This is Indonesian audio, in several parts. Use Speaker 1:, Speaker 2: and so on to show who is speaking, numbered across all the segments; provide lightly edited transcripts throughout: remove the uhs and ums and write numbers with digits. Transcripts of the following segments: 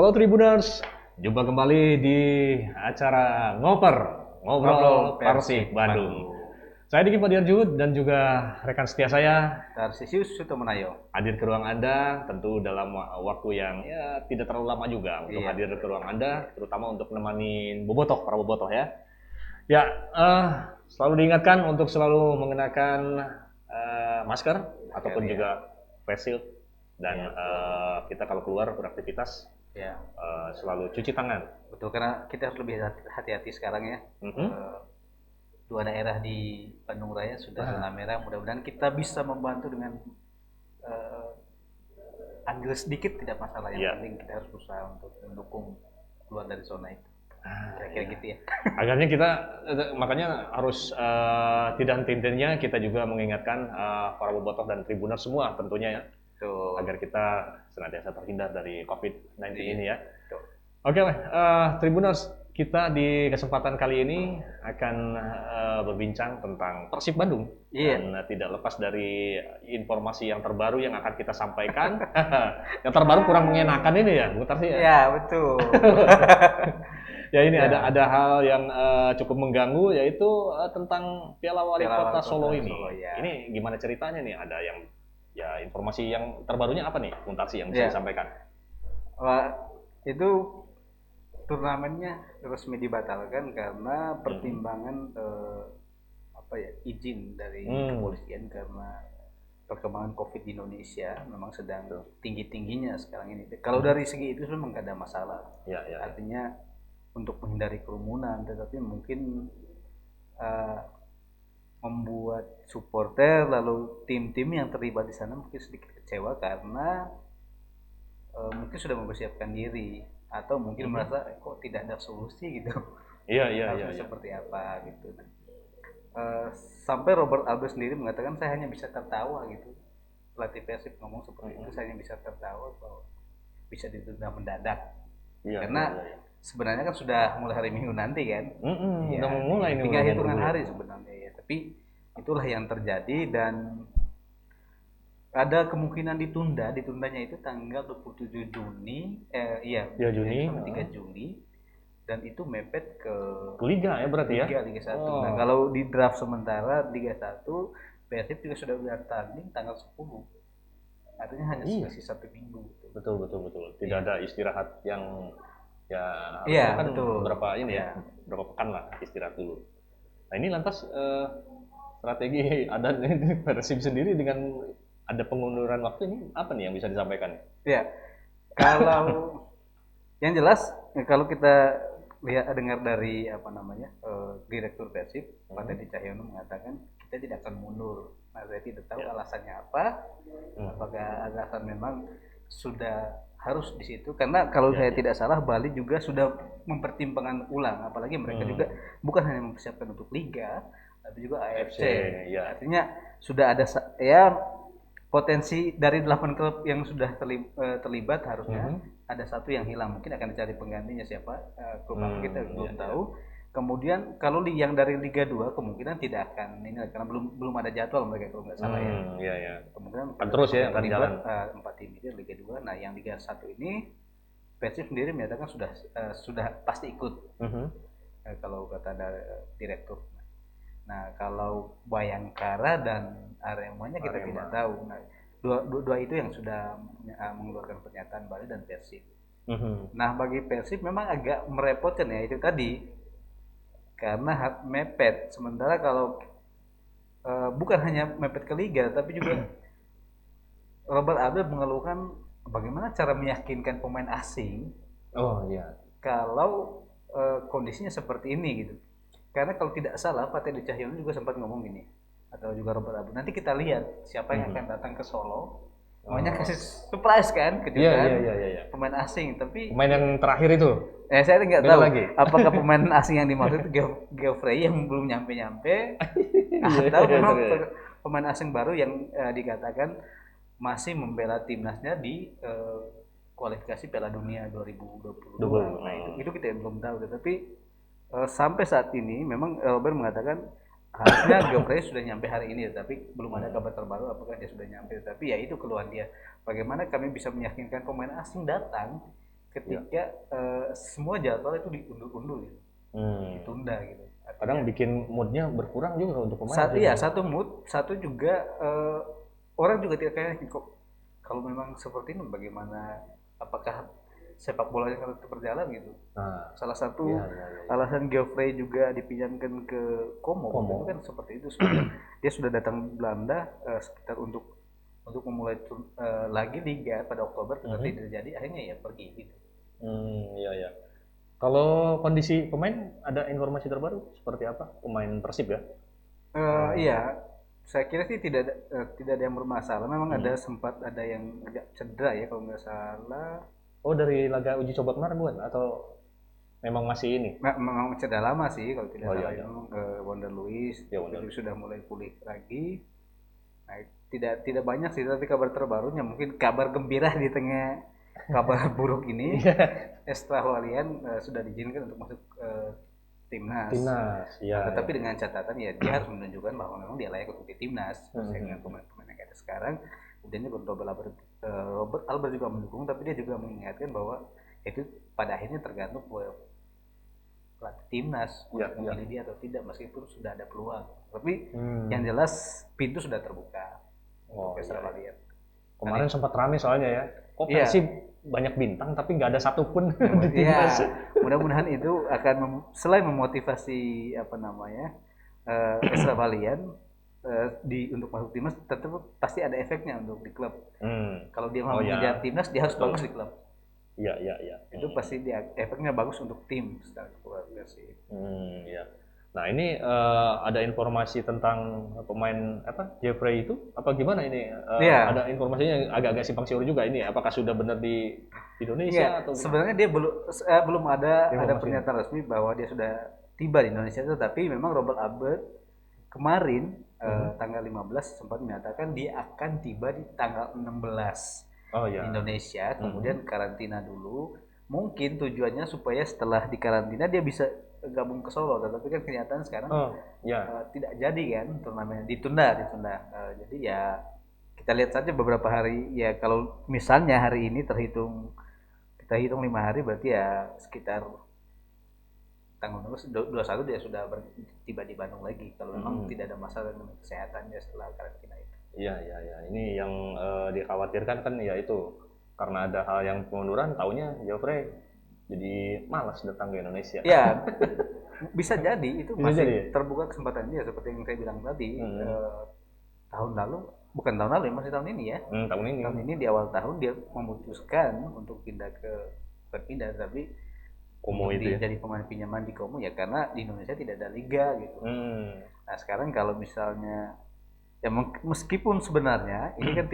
Speaker 1: Halo Tribuners, jumpa kembali di acara Ngobrol Persib Bandung. Saya Diki Padiarjud dan juga rekan setia saya
Speaker 2: Tarsisius Sutomonayo
Speaker 1: hadir ke ruang Anda, tentu dalam waktu yang ya tidak terlalu lama juga untuk hadir ke ruang Anda, terutama untuk menemani para bobotoh ya. Ya, selalu diingatkan untuk selalu mengenakan masker ataupun juga face shield dan kita kalau keluar beraktivitas selalu cuci tangan.
Speaker 2: Betul, karena kita harus lebih hati-hati sekarang ya. Dua daerah di Bandung Raya sudah zona merah. Mudah-mudahan kita bisa membantu dengan andil sedikit, tidak masalah. Yang penting kita harus berusaha untuk mendukung keluar dari zona itu. Kira-kira gitu ya.
Speaker 1: Agarnya kita makanya harus tidak henti-hentinya kita juga mengingatkan para bobotoh dan tribuner semua tentunya ya. Agar kita senantiasa terhindar dari COVID-19 ini ya. Oke, Tribuners, kita di kesempatan kali ini akan berbincang tentang Persib Bandung. Dan tidak lepas dari informasi yang terbaru yang akan kita sampaikan. Yang terbaru kurang mengenakan ini ya, Bu Tarsi ya?
Speaker 2: Ya, betul.
Speaker 1: Ya ini ada hal yang cukup mengganggu, yaitu tentang Piala Wali Kota Solo ini. Ini gimana ceritanya nih? Ada yang ya informasi yang terbarunya apa nih, Bu Tarsi yang bisa disampaikan?
Speaker 2: Itu turnamennya resmi dibatalkan karena pertimbangan izin dari kepolisian karena perkembangan COVID di Indonesia memang sedang tinggi-tingginya sekarang ini. Kalau dari segi itu memang nggak ada masalah. Artinya untuk menghindari kerumunan, tetapi mungkin membuat supporter lalu tim-tim yang terlibat di sana mungkin sedikit kecewa karena mungkin sudah mempersiapkan diri atau mungkin merasa kok tidak ada solusi gitu. Harusnya seperti apa gitu. Sampai Robert Alves sendiri mengatakan saya hanya bisa tertawa gitu. Pelatih Persib ngomong seperti itu, saya hanya bisa tertawa bahwa bisa ditunda mendadak. Karena sebenarnya kan sudah mulai hari Minggu nanti kan.
Speaker 1: Udah mulai nih.
Speaker 2: Tinggal hitungan hari sebenarnya ya. Tapi itulah yang terjadi dan ada kemungkinan ditundanya itu tanggal 27 Juni,
Speaker 1: Juni,
Speaker 2: 3 Juli, dan itu mepet ke
Speaker 1: Liga ya berarti ya?
Speaker 2: Liga 1. Nah kalau di draft sementara Liga 1, Persib juga sudah bertanding tanggal 10. Artinya hanya selisih 1 minggu.
Speaker 1: Betul. Tidak ada istirahat yang kan
Speaker 2: betul.
Speaker 1: berapa pekan lah istirahat dulu. Nah ini lantas strategi ada Persib sendiri dengan ada pengunduran waktu ini apa nih yang bisa disampaikan?
Speaker 2: Ya, kalau yang jelas kalau kita dengar dari Direktur Persib Pak Teddy Cahyono mengatakan kita tidak akan mundur. Nah saya tidak tahu alasannya apa. Apakah alasan memang sudah harus di situ karena kalau saya tidak salah Bali juga sudah mempertimbangkan ulang, apalagi mereka juga bukan hanya mempersiapkan untuk Liga tapi juga AFC. Artinya sudah ada potensi dari 8 klub yang sudah terlibat harusnya ada satu yang hilang, mungkin akan dicari penggantinya siapa, klub apa kita belum tahu. Kemudian kalau yang dari Liga 2 kemungkinan tidak akan ini karena belum ada jadwal mereka kalau nggak salah ya. Kemungkinan
Speaker 1: terus ya akan
Speaker 2: terlibat 4 tim itu Liga 2. Nah yang Liga 1 ini Persib sendiri menyatakan sudah pasti ikut. Kalau kata direktur. Nah kalau Bayangkara dan Aremanya kita tidak tahu. Nah dua itu yang sudah mengeluarkan pernyataan Bali dan Persib. Nah bagi Persib memang agak merepotkan ya itu tadi karena mepet. Sementara kalau bukan hanya mepet ke Liga tapi juga Robert Alves mengeluhkan bagaimana cara meyakinkan pemain asing kalau kondisinya seperti ini gitu. Karena kalau tidak salah Pak Teddy Cahyono juga sempat ngomong gini atau juga Robert Alves, nanti kita lihat siapa yang akan datang ke Solo. Namanya kasih surprise kan, kejutan pemain asing. Tapi
Speaker 1: pemain yang terakhir itu
Speaker 2: saya nggak tahu lagi. Apakah pemain asing yang dimaksud Geoffrey yang belum nyampe atau memang pemain asing baru yang dikatakan masih membela timnasnya di kualifikasi Piala Dunia 2022. Nah itu kita belum tahu, tetapi sampai saat ini memang Robert mengatakan harusnya Geoffrey sudah nyampe hari ini, tapi belum ada kabar terbaru apakah dia sudah nyampe. Tapi ya itu keluhan dia, bagaimana kami bisa meyakinkan pemain asing datang ketika semua jadwal itu diundur-undur gitu. Ditunda gitu. Artinya,
Speaker 1: kadang bikin moodnya berkurang juga untuk pemain.
Speaker 2: Satu mood, satu juga orang juga tidak kayak kok kalau memang seperti ini bagaimana, apakah sepak bolanya akan tetap berjalan gitu. Salah satu alasan Geoffrey juga dipinjamkan ke Como itu kan seperti itu. Dia sudah datang Belanda sekitar untuk memulai lagi liga pada Oktober, tetapi tidak jadi, akhirnya ya pergi gitu.
Speaker 1: Iya. Kalau kondisi pemain, ada informasi terbaru seperti apa pemain Persib ya?
Speaker 2: Iya, saya kira sih tidak ada yang bermasalah. Memang sempat ada yang agak cedera ya kalau nggak salah.
Speaker 1: Oh, dari laga uji coba kemarin bukan? Atau memang masih ini?
Speaker 2: Memang cedera lama sih kalau tidak salah. Memang Wonder Luis jadi sudah mulai pulih lagi. Nah, tidak banyak sih, tapi kabar terbarunya mungkin kabar gembira di tengah kabar buruk ini. Estrella Walian sudah diizinkan untuk masuk timnas.
Speaker 1: Ya.
Speaker 2: Tetapi dengan catatan ya dia harus menunjukkan bahwa memang dia layak untuk di timnas. Dengan pemain-pemain yang ada sekarang, kemudian Robert Albert juga mendukung, tapi dia juga mengingatkan bahwa itu pada akhirnya tergantung pelatih timnas untuk memilih dia atau tidak, meskipun sudah ada peluang. Tapi yang jelas pintu sudah terbuka.
Speaker 1: Kemarin sempat ramai soalnya ya. Kok Persib banyak bintang tapi nggak ada satupun di timnas.
Speaker 2: Mudah-mudahan itu akan selain memotivasi Estrella Walian untuk masuk timnas, tetap pasti ada efeknya untuk di klub. Kalau dia mau mengejar timnas, dia harus bagus di klub.
Speaker 1: Iya.
Speaker 2: Itu pasti efeknya bagus untuk tim secara keluarga sih.
Speaker 1: Iya. Nah, ini ada informasi tentang pemain Geoffrey itu apa gimana ini? Ada informasinya agak-agak simpang siur juga ini. Apakah sudah benar di Indonesia atau
Speaker 2: sebenarnya dia belum ada pernyataan resmi bahwa dia sudah tiba di Indonesia, tetapi memang Robert Albert kemarin tanggal 15 sempat menyatakan dia akan tiba di tanggal 16 di Indonesia, kemudian karantina dulu. Mungkin tujuannya supaya setelah di karantina dia bisa gabung ke Solo, tapi kan kenyataan sekarang tidak jadi kan, turnamennya ditunda. Jadi ya kita lihat saja beberapa hari ya. Kalau misalnya hari ini kita hitung 5 hari, berarti ya sekitar tanggal 21 dia sudah tiba di Bandung lagi, kalau memang tidak ada masalah dengan kesehatannya setelah karantina itu.
Speaker 1: Iya. Ini yang dikhawatirkan kan ya itu, karena ada hal yang pengunduran, taunya Geoffrey jadi malas datang ke Indonesia.
Speaker 2: Ya, bisa jadi itu masih terbuka kesempatan dia, seperti yang saya bilang tadi. Bukan tahun lalu, masih tahun ini ya. Tahun ini di awal tahun dia memutuskan untuk berpindah, tapi
Speaker 1: Como itu
Speaker 2: jadi pemain pinjaman di Como ya, karena di Indonesia tidak ada liga gitu. Nah sekarang kalau misalnya ya meskipun sebenarnya ini kan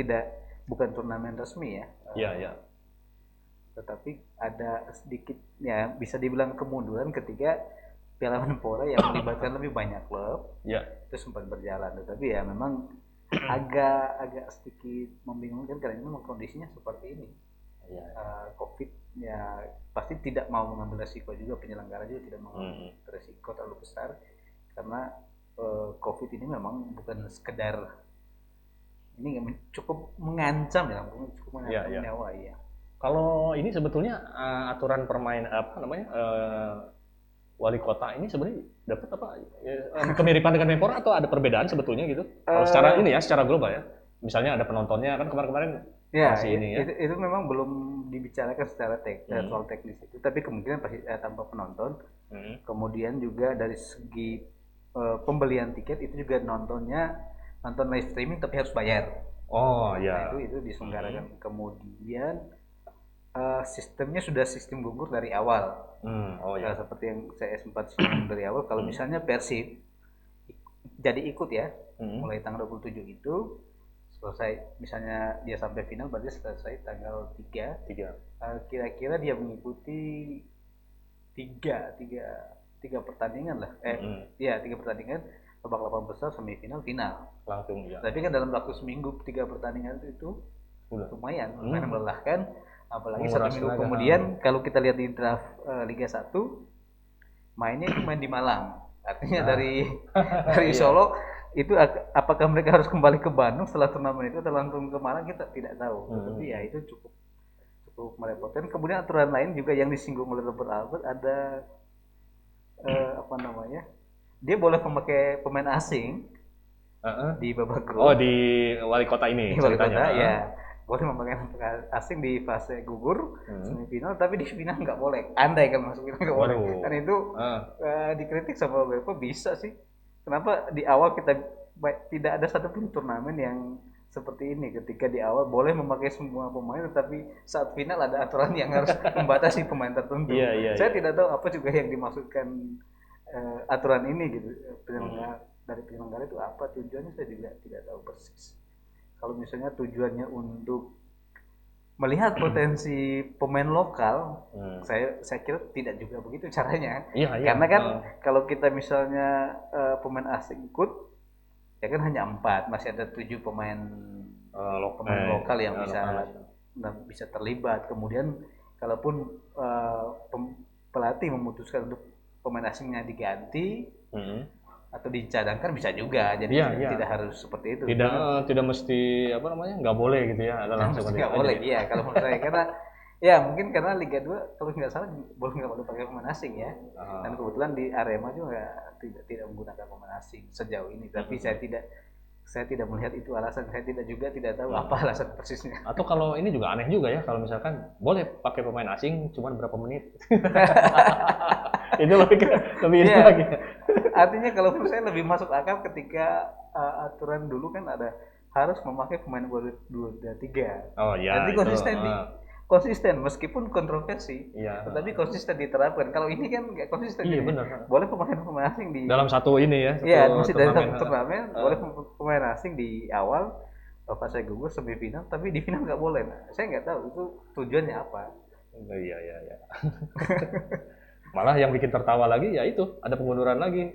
Speaker 2: bukan turnamen resmi ya.
Speaker 1: Iya.
Speaker 2: Tetapi ada sedikit ya bisa dibilang kemunduran ketika Piala Menpora yang melibatkan lebih banyak klub itu sempat berjalan, tetapi ya memang agak sedikit membingungkan karena memang kondisinya seperti ini. Covid ya pasti tidak mau mengambil resiko juga, penyelenggara juga tidak mau mengambil resiko terlalu besar, karena Covid ini memang bukan sekedar ini cukup mengancam nyawa ya.
Speaker 1: Kalau ini sebetulnya aturan wali kota ini sebenarnya dapat kemiripan dengan Menpora atau ada perbedaan sebetulnya gitu? Kalau secara global ya. Misalnya ada penontonnya kan kemarin masih ini ya.
Speaker 2: Itu memang belum dibicarakan secara soal teknis itu, tapi kemungkinan pasti tanpa penonton. Kemudian juga dari segi pembelian tiket itu juga nonton live streaming tapi harus bayar. Nah, itu diselenggarakan. Kemudian sistemnya sudah sistem gugur dari awal. Seperti yang saya sempat singgung dari awal, kalau misalnya Persib jadi ikut ya, mulai tanggal 27 itu selesai, misalnya dia sampai final berarti selesai tanggal 3. Kira-kira dia mengikuti tiga pertandingan lah. 3 pertandingan, babak 8 besar, semifinal, final.
Speaker 1: Langsung ya.
Speaker 2: Tapi kan dalam waktu seminggu 3 pertandingan itu lumayan melelahkan. Apalagi 1 minggu kemudian kalau kita lihat di draft Liga 1 mainnya itu main di Malang. Artinya dari Solo itu apakah mereka harus kembali ke Bandung setelah turnamen itu atau langsung ke Malang, kita tidak tahu. Tapi ya itu cukup cukup merepotkan. Kemudian aturan lain juga yang disinggung oleh Robert Albert ada apa namanya? Dia boleh memakai pemain asing di babak grup.
Speaker 1: Oh, di wali kota ini
Speaker 2: Di wali
Speaker 1: ceritanya.
Speaker 2: kota, ya. Boleh memakai pemain asing di fase gugur semifinal, tapi di final nggak boleh. Andai kan masuk final nggak boleh. Dan itu dikritik sama beberapa, bisa sih. Kenapa di awal kita tidak ada satupun turnamen yang seperti ini, ketika di awal boleh memakai semua pemain, tetapi saat final ada aturan yang harus membatasi pemain tertentu. Saya tidak tahu apa juga yang dimaksudkan aturan ini gitu. Dari penyelenggara itu apa tujuannya, saya juga tidak tahu persis. Kalau misalnya tujuannya untuk melihat potensi pemain lokal, saya kira tidak juga begitu caranya. Karena kan kalau kita misalnya pemain asing ikut, ya kan hanya 4, masih ada 7 pemain lokal yang bisa terlibat. Kemudian kalaupun pelatih memutuskan untuk pemain asingnya diganti atau dicadangkan, bisa juga. Jadi tidak harus seperti itu.
Speaker 1: Tidak mesti apa namanya, nggak boleh gitu ya, ada langsung
Speaker 2: nggak boleh. Iya, kalau menurut saya, karena ya mungkin karena Liga 2 kalau nggak salah nggak boleh pakai pemain asing ya. Dan kebetulan di Arema juga tidak menggunakan pemain asing sejauh ini. Tapi saya tidak melihat itu alasan. Saya tidak tahu apa alasan persisnya.
Speaker 1: Atau kalau ini juga aneh juga ya, kalau misalkan boleh pakai pemain asing cuman berapa menit. Itu lebih lagi.
Speaker 2: Artinya kalau menurut saya lebih masuk akal ketika aturan dulu kan ada harus memakai pemain 2-3.
Speaker 1: Oh iya.
Speaker 2: Nanti konsisten meskipun kontroversi, tetapi konsisten diterapkan. Kalau ini kan nggak konsisten.
Speaker 1: Iya benar.
Speaker 2: Boleh pemain asing di
Speaker 1: dalam satu ini ya.
Speaker 2: Iya, masih dalam satu turnamen, boleh pemain asing di awal fase gugur semifinal, tapi di final nggak boleh. Nah, saya nggak tahu itu tujuannya apa.
Speaker 1: Iya. Malah yang bikin tertawa lagi ya itu, ada pengunduran lagi.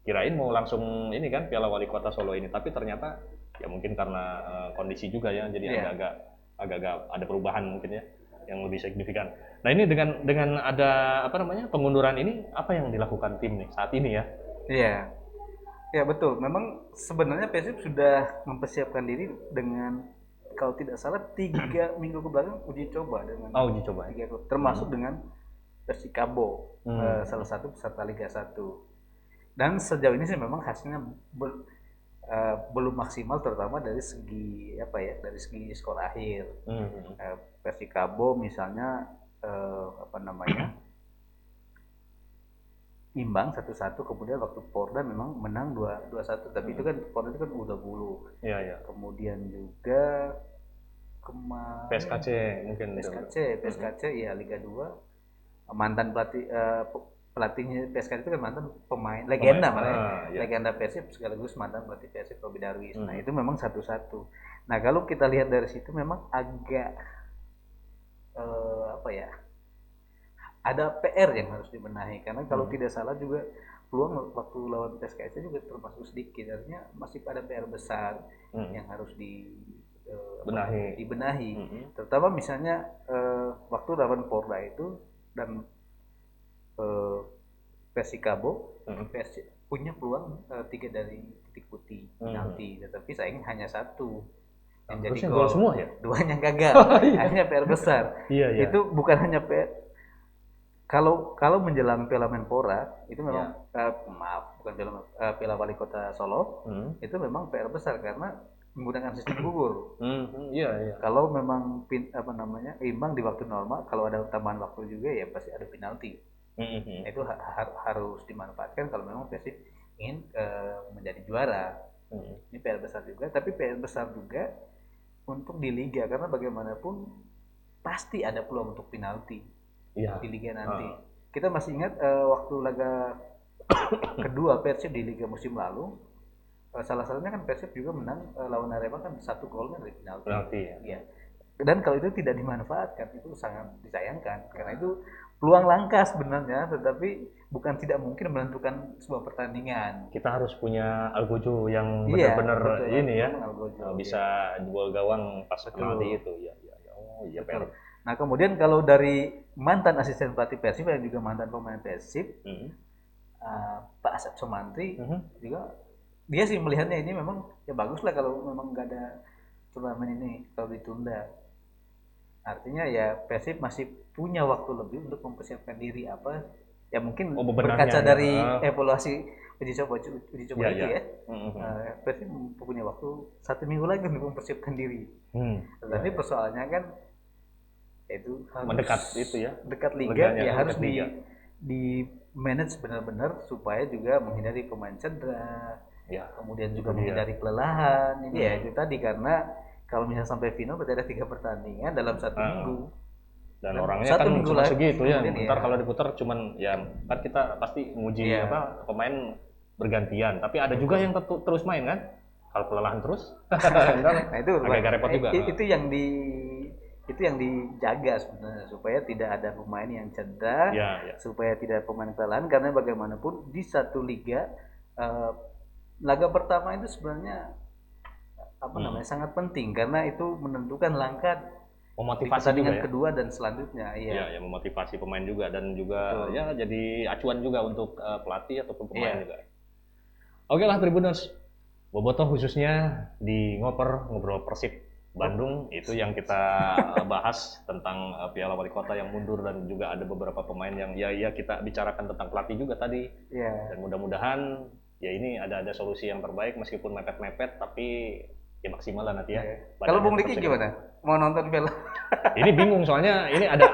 Speaker 1: Kirain mau langsung ini kan Piala Wali Kota Solo ini, tapi ternyata ya mungkin karena kondisi juga ya, jadi agak-agak ada perubahan mungkin ya yang lebih signifikan. Nah, ini dengan ada apa namanya, pengunduran ini, apa yang dilakukan tim nih saat ini ya?
Speaker 2: Iya. Ya betul. Memang sebenarnya Persib sudah mempersiapkan diri dengan, kalau tidak salah 3 minggu ke belakang uji coba dengan
Speaker 1: uji coba.
Speaker 2: 3 klub, termasuk dengan Persikabo, salah satu peserta Liga 1. Dan sejauh ini sih memang hasilnya belum maksimal, terutama dari segi dari segi skor akhir. Persikabo misalnya imbang 1-1, kemudian waktu Porda memang menang 2-1, tapi itu kan Porda itu kan U20.
Speaker 1: Iya.
Speaker 2: Kemudian juga
Speaker 1: PSKC mungkin.
Speaker 2: PSKC ya Liga 2. Mantan pelatihnya PSKC itu kan mantan pemain legenda legenda Persib, sekaligus mantan pelatih Persib Robi Darwis. Nah, itu memang 1-1. Nah, kalau kita lihat dari situ memang agak ada PR yang harus dibenahi, karena kalau tidak salah juga peluang waktu lawan PSKC juga termasuk sedikit, artinya masih pada PR besar yang harus dibenahi. Terutama misalnya waktu lawan Porda itu dan Persikabo, punya peluang 3 dari titik putih penalti, tetapi sayangnya hanya 1 yang jadi gol
Speaker 1: semua ya,
Speaker 2: 2-nya gagal. Akhirnya PR besar. Itu bukan hanya PR. Kalau menjelang Piala Menpora itu memang bukan Piala Wali Kota Solo, itu memang PR besar karena menggunakan sistem gugur. Kalau memang imbang di waktu normal, kalau ada tambahan waktu juga ya pasti ada penalti. Itu harus dimanfaatkan kalau memang Persib ingin menjadi juara. Ini PR besar juga, tapi PR besar juga untuk di Liga, karena bagaimanapun pasti ada peluang untuk penalti di Liga nanti. Kita masih ingat waktu laga kedua Persib di Liga musim lalu, salah satunya kan Persib juga menang lawan Arema kan 1 golnya dari penalti. Ya. Dan kalau itu tidak dimanfaatkan, itu sangat disayangkan, karena itu peluang langka sebenarnya, tetapi bukan tidak mungkin menentukan sebuah pertandingan.
Speaker 1: Kita harus punya algojo yang benar-benar ini ya, bisa jebol gawang pas penalti itu. Betul.
Speaker 2: Nah, kemudian kalau dari mantan asisten pelatih Persib yang juga mantan pemain Persib, Pak Asep Sumantri juga, dia sih melihatnya ini memang ya bagus lah kalau memang nggak ada turnamen ini kalau ditunda. Artinya ya Persib masih punya waktu lebih untuk mempersiapkan diri apa ya mungkin
Speaker 1: bebenahnya
Speaker 2: berkaca
Speaker 1: ya.
Speaker 2: dari evaluasi uji coba
Speaker 1: Ya,
Speaker 2: itu
Speaker 1: ya.
Speaker 2: ya. Persib punya waktu 1 minggu lagi untuk mempersiapkan diri. Tapi persoalannya kan itu harus
Speaker 1: mendekat itu ya.
Speaker 2: dekat liga
Speaker 1: Liganya,
Speaker 2: ya harus
Speaker 1: liga.
Speaker 2: di manage benar-benar supaya juga menghindari pemain cedera.
Speaker 1: Ya,
Speaker 2: kemudian juga menghindari kelelahan. Ini ya itu tadi karena kalau misalnya sampai final berarti ada 3 pertandingan dalam 1 minggu.
Speaker 1: Dan orangnya kan
Speaker 2: minggu
Speaker 1: cuma
Speaker 2: lagi,
Speaker 1: segitu ya.
Speaker 2: kemudian
Speaker 1: Ntar
Speaker 2: ya.
Speaker 1: kalau diputar cuman ya kan kita pasti nguji
Speaker 2: Iya.
Speaker 1: pemain bergantian. Tapi ada juga yang terus main kan. Kalau kelelahan terus,
Speaker 2: Nah itu
Speaker 1: agak repot juga.
Speaker 2: itu yang dijaga sebenarnya supaya tidak ada pemain yang cedera,
Speaker 1: Ya.
Speaker 2: supaya tidak ada pemain kelelahan karena bagaimanapun di satu liga laga pertama itu sebenarnya sangat penting karena itu menentukan langkah di
Speaker 1: Memotivasi
Speaker 2: pertandingan
Speaker 1: juga ya.
Speaker 2: kedua dan selanjutnya.
Speaker 1: Iya, ya memotivasi pemain juga dan juga ya jadi acuan juga untuk pelatih ataupun pemain juga. Oke lah Tribuners, Bobotoh khususnya di ngobrol Persib Bandung itu yang kita bahas tentang Piala Wali Kota yang mundur dan juga ada beberapa pemain yang ya kita bicarakan tentang pelatih juga tadi. Dan mudah-mudahan ya ini ada solusi yang terbaik meskipun mepet-mepet tapi ya maksimal lah nanti ya.
Speaker 2: Kalau Bung Diki gimana? Mau nonton film?
Speaker 1: Ini bingung soalnya ini ada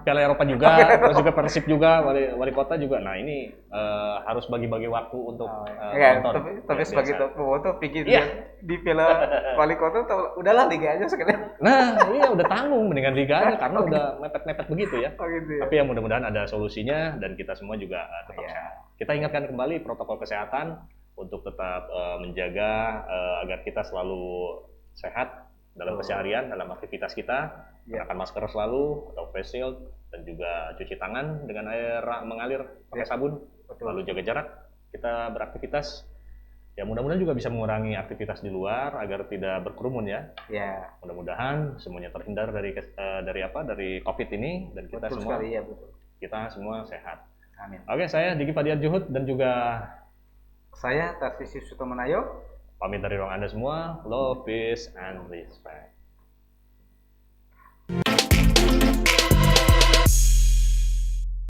Speaker 1: Piala Eropa juga, terus juga Persib juga, wali kota juga. Nah ini harus bagi-bagi waktu untuk nonton.
Speaker 2: Tapi sebagai pemotor pikir di Piala Wali Kota udahlah liga aja sekalian.
Speaker 1: Nah iya udah tanggung mendingan liga aja karena udah mepet-mepet begitu ya. Tapi ya mudah-mudahan ada solusinya dan kita semua juga tetap sehat. Kita ingatkan kembali protokol kesehatan untuk tetap menjaga agar kita selalu sehat dalam keseharian, dalam aktivitas kita, gunakan masker selalu atau face shield dan juga cuci tangan dengan air mengalir pakai sabun, lalu jaga jarak. Kita beraktivitas, ya mudah-mudahan juga bisa mengurangi aktivitas di luar agar tidak berkerumun ya. Mudah-mudahan semuanya terhindar dari COVID ini dan kita semua sehat.
Speaker 2: Amin.
Speaker 1: Oke, saya Diki Fadiar Juhud dan juga
Speaker 2: saya Tarsius Sutomenayo.
Speaker 1: Pamit dari ruang Anda semua. Love, peace, and respect.